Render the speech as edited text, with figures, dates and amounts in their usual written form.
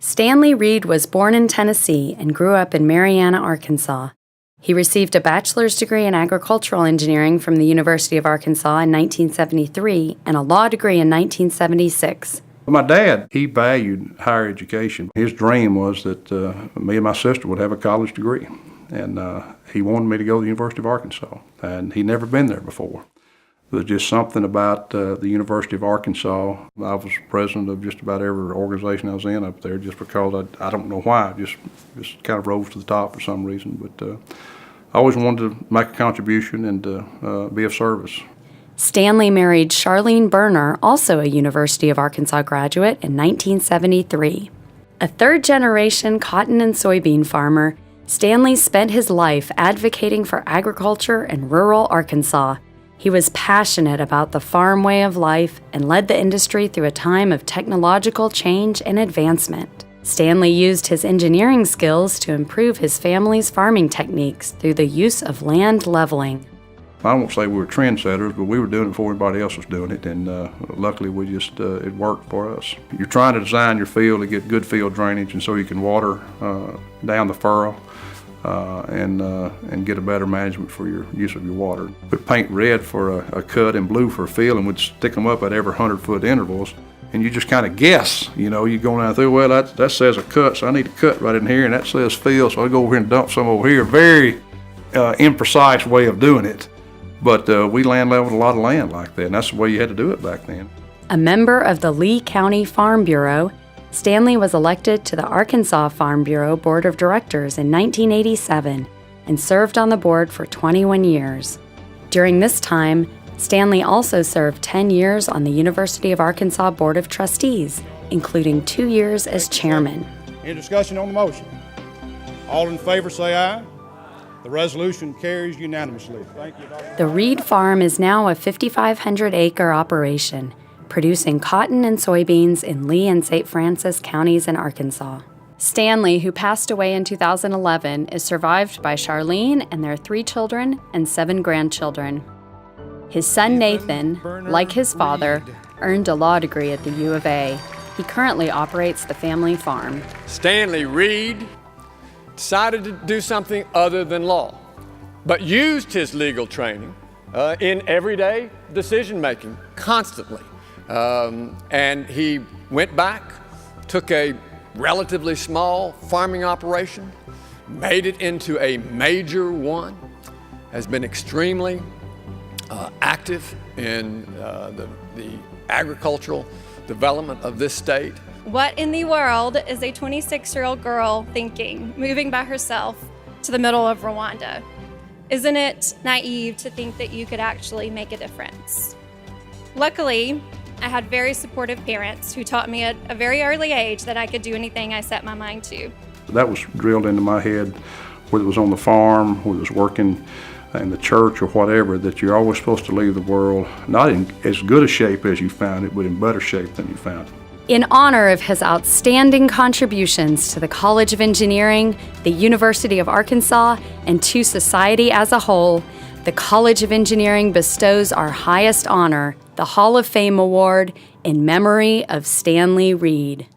Stanley Reed was born in Tennessee and grew up in Marianna, Arkansas. He received a bachelor's degree in agricultural engineering from the University of Arkansas in 1973 and a law degree in 1976. My dad, he valued higher education. His dream was that me and my sister would have a college degree, and he wanted me to go to the University of Arkansas, and he'd never been there before. There's just something about the University of Arkansas. I was president of just about every organization I was in up there just because I don't know why, just kind of rose to the top for some reason. But I always wanted to make a contribution and be of service. Stanley married Charlene Berner, also a University of Arkansas graduate, in 1973. A third-generation cotton and soybean farmer, Stanley spent his life advocating for agriculture in rural Arkansas. He was passionate about the farm way of life and led the industry through a time of technological change and advancement. Stanley used his engineering skills to improve his family's farming techniques through the use of land leveling. I won't say we were trendsetters, but we were doing it before anybody else was doing it, and luckily it worked for us. You're trying to design your field to get good field drainage, and so you can water down the furrow and get a better management for your use of your water. We'd paint red for a cut and blue for a field, and we'd stick them up at every 100-foot intervals, and you just kind of guess. You know, you go down through, well, that says a cut, so I need a cut right in here, and that says field, so I go over here and dump some over here. Very imprecise way of doing it. But we land leveled a lot of land like that, and that's the way you had to do it back then. A member of the Lee County Farm Bureau, Stanley was elected to the Arkansas Farm Bureau Board of Directors in 1987 and served on the board for 21 years. During this time, Stanley also served 10 years on the University of Arkansas Board of Trustees, including 2 years as chairman. Any discussion on the motion? All in favor say aye. The resolution carries unanimously. Thank you, Dr. The Reed Farm is now a 5,500-acre operation, producing cotton and soybeans in Lee and St. Francis counties in Arkansas. Stanley, who passed away in 2011, is survived by Charlene and their 3 children and 7 grandchildren. His son Nathan, like his father, earned a law degree at the U of A. He currently operates the family farm. Stanley Reed decided to do something other than law, but used his legal training in everyday decision-making constantly. And he went back, took a relatively small farming operation, made it into a major one, has been extremely active in the agricultural development of this state. What in the world is a 26-year-old girl thinking, moving by herself to the middle of Rwanda? Isn't it naive to think that you could actually make a difference? Luckily, I had very supportive parents who taught me at a very early age that I could do anything I set my mind to. That was drilled into my head, whether it was on the farm, whether it was working in the church or whatever, that you're always supposed to leave the world not in as good a shape as you found it, but in better shape than you found it. In honor of his outstanding contributions to the College of Engineering, the University of Arkansas, and to society as a whole, the College of Engineering bestows our highest honor, the Hall of Fame Award, in memory of Stanley Reed.